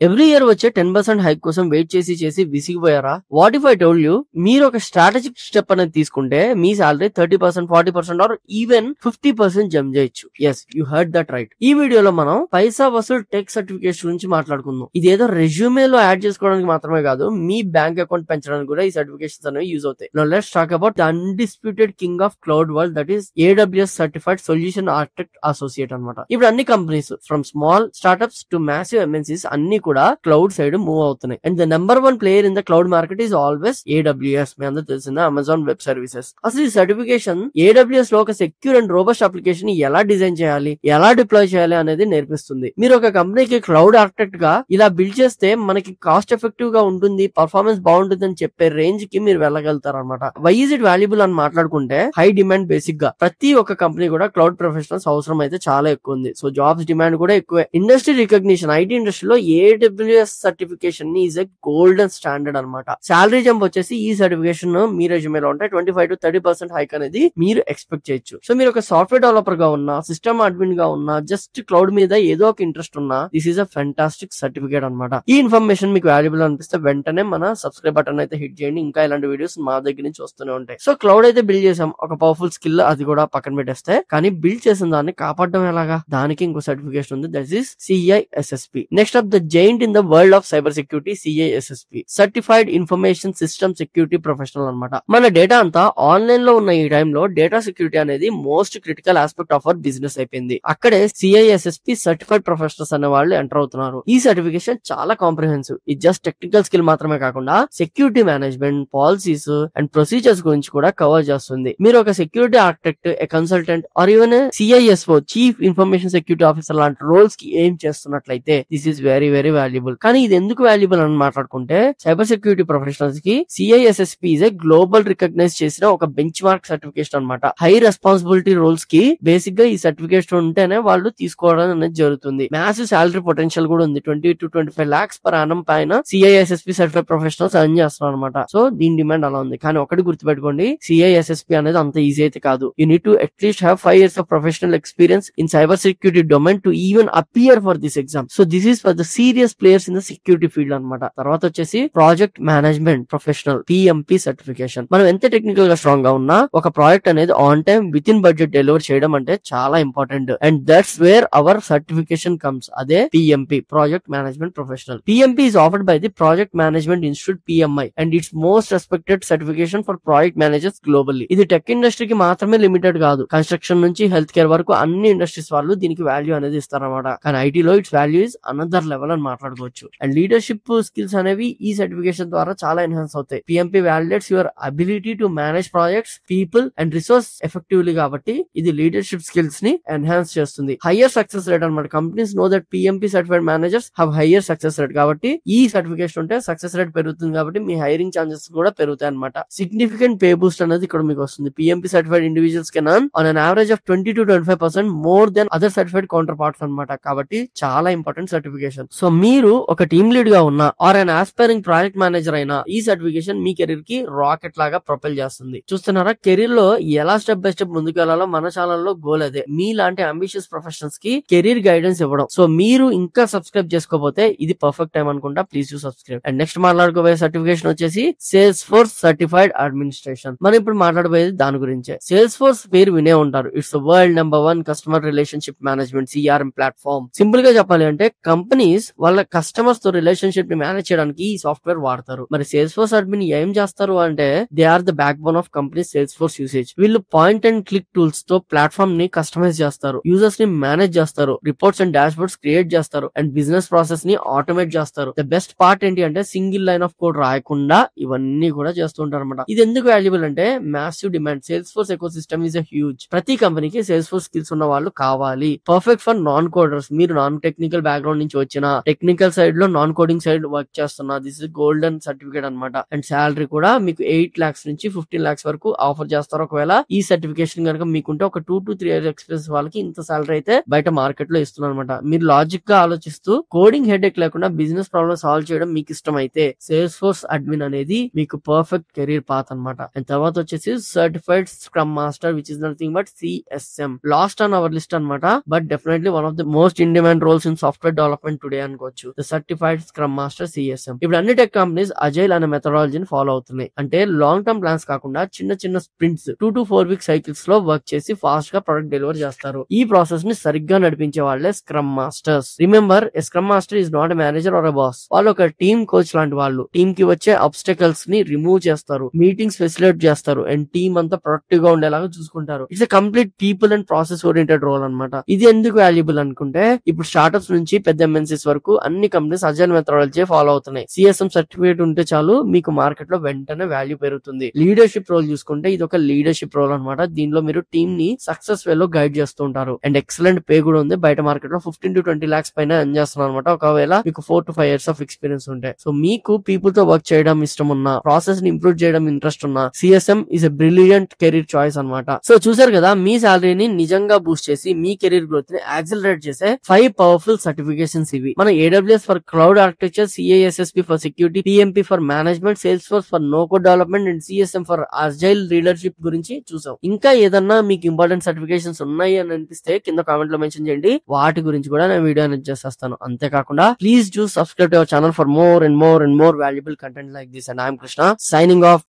Every year వచ్చే 10% hike కోసం wait చేసి చేసి విసిగిపోయారా? What if I told you మీరు ఒక స్ట్రాటజిక్ స్టెప్ అనేది తీసుకుంటే మీ సాలరీ 30%, 40% ఆర్ ఈవెన్ 50% జంప్ చేయొచ్చు. Yes, you heard that right. ఈ వీడియోలో మనం పైసా వసూల్ టెక్ సర్టిఫికేషన్ గురించి మాట్లాడుకుందాం. ఇదేదో రెజ్యూమేలో యాడ్ చేసుకోవడానికి మాత్రమే కాదు, మీ బ్యాంక్ అకౌంట్ పెంచడానికి కూడా ఈ సర్టిఫికేషన్స్ అనేవి యూజ్ అవుతాయి. Now let's talk about the undisputed king of cloud world, that is AWS certified solution architect associate అన్నమాట. ఇప్పుడు అన్ని companies from small startups to massive MNCs అన్ని కూడా క్లౌడ్ సైడ్ మూవ్ అవుతున్నాయి. And the number 1 player in the cloud market is always AWS. మీ అందరూ తెలిసిందా, Amazon web services. అసలు ఈ సర్టిఫికేషన్ AWS లో ఒక సెక్యూర్ అండ్ రోబస్ట్ అప్లికేషన్ ఎలా డిజైన్ చేయాలి, ఎలా డిప్లాయ్ చేయాలి అనేది నేర్పిస్తుంది. మీరు ఒక కంపెనీకి క్లౌడ్ ఆర్కిటెక్ట్ గా ఇలా బిల్డ్ చేస్తే మనకి కాస్ట్ ఎఫెక్టివ్ గా ఉంటుంది, పర్ఫార్మెన్స్ బాగుంటుంది అని చెప్పే రేంజ్ కి మీరు వెళ్ళగలుగుతారు అనమాట. వై ఈజ్ ఇట్ వాల్యుబుల్ అని మాట్లాడుకుంటే, హై డిమాండ్. బేసిక్ గా ప్రతి ఒక్క కంపెనీ కూడా క్లౌడ్ ప్రొఫెషనల్స్ అవసరం అయితే చాలా ఎక్కువ ఉంది. సో జాబ్స్ డిమాండ్ కూడా ఎక్కువే. ఇండస్ట్రీ రికగ్నిషన్, ఐటీ ఇండస్ట్రీలో AWS certification is a golden standard అనమాట. సాలరీ జంప్ వచ్చేసి ఈ సర్టిఫికేషన్ మీ రెజ్యూమేలో ఉంటే 25 to 30% హైక్ అనేది మీరు ఎక్స్పెక్ట్ చేయొచ్చు. సో మీరు ఒక సాఫ్ట్వేర్ డెవలపర్ గా ఉన్నా, సిస్టమ్ అడ్మిన్ గా ఉన్నా, జస్ట్ క్లౌడ్ మీద ఏదో ఒక ఇంట్రెస్ట్ ఉన్నా, this is a fantastic certificate అనమాట. ఈ ఇన్ఫర్మేషన్ మీకు వాల్యుబుల్ అనిపిస్తే వెంటనే మన సబ్స్క్రైబ్ బటన్ అయితే హిట్ చేయండి. ఇంకా ఇలాంటి వీడియోస్ మా దగ్గర నుంచి వస్తూనే ఉంటాయి. సో క్లౌడ్ అయితే బిల్డ్ చేసాం, ఒక పవర్ఫుల్ స్కిల్, అది కూడా పక్కన పెట్టేస్తే, కానీ బిల్డ్ చేసిన దాన్ని కాపాడడం ఎలాగా, దానికి ఇంకో సర్టిఫికేషన్ ఉంది, that is CISSP. Next up the giant in the world of cyber security, CISSP certified information system security professional అనమాట. మన డేటా అంతా ఆన్లైన్ లో ఉన్న ఈ టైంలో డేటా సెక్యూరిటీ అనేది most critical aspect of our business అయిపోయింది. అక్కడే CISSP సర్టిఫైడ్ ప్రొఫెషనల్స్ అనే వాళ్ళు ఎంటర్ అవుతున్నారు. ఈ సర్టిఫికేషన్ చాలా కాంప్రిహెన్సివ్. ఇది జస్ట్ టెక్నికల్ స్కిల్ మాత్రమే కాకుండా security management, policies and procedures గురించి కూడా కవర్ చేస్తుంది. మీరు ఒక security architect, a consultant or even CISO, chief information security officer లాంటి రోల్స్ కి ఏం చేస్తున్నట్లయితే this is very very valuable. కానీ ఇది ఎందుకు వాల్యుబుల్ అని మాట్లాడుకుంటే, సైబర్ సెక్యూరిటీ ప్రొఫెషనల్స్ కి CISSP is a global recognize చేసిన ఒక బెంచ్ మార్క్ సర్టిఫికేషన్ అనమాట. హై రెస్పాన్సిబిలిటీ రోల్స్ కి బేసిక్ గా ఈ సర్టిఫికేషన్ ఉంటేనే వాళ్ళు తీసుకోవడం అనేది జరుగుతుంది. మ్యాసివ్ సాలరీ పొటెన్షియల్ కూడా ఉంది. 20 to 25 lakhs per annum పైన CISSP సర్టిఫైడ్ ప్రొఫెషనల్స్ అర్న్ చేస్తున్నారు అనమాట. సో దీని డిమాండ్ అలా ఉంది. కానీ ఒకటి గుర్తుపెట్టుకోండి, CISSP అనేది అంత ఈజీ అయితే కాదు. You need to at least have 5 years of professional experience in cyber security domain to even appear for this exam. So this is for the serious players in the security field అనమాట. తర్వాత వచ్చేసి project management professional, PMP certification. మనం ఎంత technical గా strong గా ఉన్నా, ఒక project అనేది on time with in budget deliver చేయడం అంటే చాలా important. And that's where hour certification comes. అదే PMP, project management professional. PMP is offered by the Project Management Institute, PMI, and it's most respected certification for project managers globally. ఇది tech ఇండస్ట్రీకి మాత్రమే limited కాదు, construction నుంచి health care వరకు అన్ని industries వాళ్ళు దీనికి వాల్యూ అనేది ఇస్తారన్నమాట. కానీ ఐటీలో it's value is another level అని మాట్లాడుకోవచ్చు. అండ్ లీడర్షిప్ స్కిల్స్ అనేవి ఈ సర్టిఫికేషన్ ద్వారా చాలా ఎన్హాన్స్ అవుతాయి. PMP validates your ability to manage projects, people and resource effectively కాబట్టి ఇది లీడర్షిప్ స్కిల్స్ ని ఎన్హాన్స్ చేస్తుంది. హయ్యర్ సక్సెస్ రేట్ అనమాట. Companies know that PMP certified managers have higher success rate. కాబట్టి ఈ సర్టిఫికేషన్ ఉంటే సక్సెస్ రేట్ పెరుగుతుంది, కాబట్టి మీ హైరింగ్ ఛాన్సెస్ కూడా పెరుగుతాయి అనమాట. సిగ్నిఫికెంట్ పే బూస్ట్ అనేది ఇక్కడ మీకు వస్తుంది. PMP certified individuals can earn on an average of 20 to 25% more than other certified counterparts అనమాట. కాబట్టి చాలా ఇంపార్టెంట్ సర్టిఫికేషన్. సో మీరు ఒక టీమ్ లీడ్ గా ఉన్నా or an aspiring project manager అయినా, ఈ సర్టిఫికేషన్ మీ కెరీర్ కి రాకెట్ లాగా ప్రొపెల్ చేస్తుంది. చూస్తున్నారా, కెరీర్ లో ఎలా స్టెప్ బై స్టెప్ ముందుకు వెళ్ళాలో మన ఛానల్ లో గోల్ అదే. మీలాంటి అంబిషియస్ ప్రొఫెషనల్స్ కి కెరీర్ గైడెన్స్ ఇవ్వడం. సో మీరు ఇంకా సబ్స్క్రైబ్ చేసుకోకపోతే ఇది పర్ఫెక్ట్ టైం అనుకుంటా. Please to subscribe. And next మాట్లాడుకోబోయే సర్టిఫికేషన్ వచ్చేసి సేల్స్ ఫోర్స్ సర్టిఫైడ్ అడ్మినిస్ట్రేషన్. మనం ఇప్పుడు మాట్లాడబోయేది దాని గురించే. సేల్స్ ఫోర్స్ పేరు వినే ఉంటారు. It's world number 1 customer relationship management, CRM platform. Simple గా చెప్పాలి అంటే, కంపెనీస్ వాళ్ళ కస్టమర్స్ తో రిలేషన్షిప్ ని మేనేజ్ చేయడానికి ఈ సాఫ్ట్వేర్ వాడతారు. మరి సేల్స్ ఫోర్స్ అడ్మిన్ ఏం చేస్తారు అంటే, they are the backbone of company Salesforce usage. వీళ్ళు పాయింట్ అండ్ క్లిక్ టూల్స్ తో ప్లాట్ఫామ్ ని కస్టమైజ్ చేస్తారు, యూజర్స్ ని మేనేజ్ చేస్తారు, reports and dashboards create చేస్తారు, అండ్ బిజినెస్ ప్రాసెస్ ని ఆటోమేట్ చేస్తారు. ద బెస్ట్ పార్ట్ ఏంటి అంటే, సింగిల్ లైన్ ఆఫ్ కోడ్ రాయకుండా ఇవన్నీ కూడా చేస్తుంటారు అనమాట. ఇది ఎందుకు వాల్యుబుల్ అంటే, massive demand. Sales force eco system is huge. ప్రతి కంపెనీకి సేల్స్ ఫోర్స్ స్కిల్స్ ఉన్న వాళ్ళు కావాలి. Perfect for non coders. మీరు నాన్ టెక్నికల్ బ్యాక్గ్రౌండ్ నుంచి వచ్చిన, టెక్నికల్ సైడ్ లో నాన్ కోడింగ్ సైడ్ వర్క్ చేస్తున్నా, దిస్ ఇస్ గోల్డెన్ సర్టిఫికేట్ అనమాట. అండ్ శాలరీ కూడా మీకు 8 lakhs నుంచి 15 lakhs వరకు ఆఫర్ చేస్తారు. ఒకవేళ ఈ సర్టిఫికేషన్ కనుక మీకుంటే, ఒక 2 to 3 years ఎక్స్పీరియన్స్ వాళ్ళకి ఇంత శాలరీ అయితే బయట మార్కెట్ లో ఇస్తున్నారు అనమాట. మీరు లాజిక్ గా ఆలోచిస్తూ కోడింగ్ హెడేక్ లేకుండా బిజినెస్ ప్రాబ్లమ్ సాల్వ్ చేయడం మీకు ఇష్టం అయితే, సేల్స్ ఫోర్స్ అడ్మిన్ అనేది మీకు పర్ఫెక్ట్ కెరీర్ పాత్ అనమాట. అండ్ తర్వాత వచ్చేసి certified scrum master, which is nothing but CSM. Last on our list అనమాట, but definitely one of the most in demand roles in software development today అనుకోవచ్చు. అవ్వచ్చు. The certified scrum master CSM. ఇప్పుడు అన్ని tech companies agile అనే మెథడాలజీని follow అవుతున్నాయి. అంటే long term plans కాకుండా చిన్న చిన్న స్ప్రింట్స్ 2 to 4 వీక్ సైకిల్స్ లో వర్క్ చేసి ఫాస్ట్ గా ప్రొడక్ట్ డెలివర్ చేస్తారు. ఈ ప్రాసెస్ ని సరిగ్గా నడిపించే వాళ్ళే scrum masters. Remember, a scrum master is not a manager or a boss. వాళ్ళు ఒక టీమ్ కోచ్ లాంటి వాళ్ళు. టీమ్ కి వచ్చే అబ్స్టకల్స్ ని రిమూవ్ చేస్తారు, మీటింగ్స్ ఫెసిలిటేట్ చేస్తారు అండ్ టీమ్ అంతా ప్రొడక్టివ్ గా ఉండేలాగా చూసుకుంటారు. It's a complete people and process oriented role అన్నమాట. ఇది ఎందుకు వాల్యుబుల్ అనుకుంటే, ఇప్పుడు స్టార్ట్అప్స్ నుంచి పెద్ద ఎంఎన్సీస్ వరకు అన్ని కంపెనీస్ అజైల్ మెథడాలజీ ఫాలో అవుతున్నాయి. సిఎస్ఎం సర్టిఫికేట్ ఉంటే చాలు మీకు మార్కెట్ లో వెంటనే వాల్యూ పెరుగుతుంది. లీడర్షిప్ రోల్ చూసుకుంటే ఇది ఒక లీడర్షిప్ రోల్ అన్నమాట. దీనిలో మీరు టీమ్ ని సక్సెస్ వే లో గైడ్ చేస్తూ ఉంటారు అండ్ ఎక్సలెంట్ పే కూడా ఉంది. బయట మార్కెట్ లో 15 to 20 lakhs పైన ఎర్న్ చేస్తున్నారు అనమాట, ఒకవేళ మీకు 4 to 5 years ఆఫ్ ఎక్స్పీరియన్స్ ఉంటే. సో మీకు పీపుల్ తో వర్క్ చేయడం ఇష్టం ఉన్నా, ప్రాసెస్ ని ఇంప్రూవ్ చేయడం ఇంట్రెస్ట్ ఉన్నా, CSM is a brilliant career choice అనమాట. సో చూసారు కదా, మీ సాలరీని నిజంగా బూస్ట్ చేసి మీ కెరీర్ గ్రోత్ ని యాక్సిలరేట్ చేసే 5 పవర్ఫుల్ సర్టిఫికేషన్స్ ఇవి. మన AWS for cloud architecture, CISSP for security, PMP for management, Salesforce for no code development and CSM for agile leadership గురించి చూసాం. ఇంకా ఏదన్నా మీకు ఇంపార్టెంట్ సర్టిఫికేషన్స్ ఉన్నాయి అని అనిపిస్తే కింద కామెంట్ లో మెన్షన్ చేయండి. వాటి గురించి కూడా నేను వీడియో అనేది చేస్తాను. అంతేకాకుండా please do subscribe to our channel for more and more and more valuable content like this. And I'm Krishna, signing off.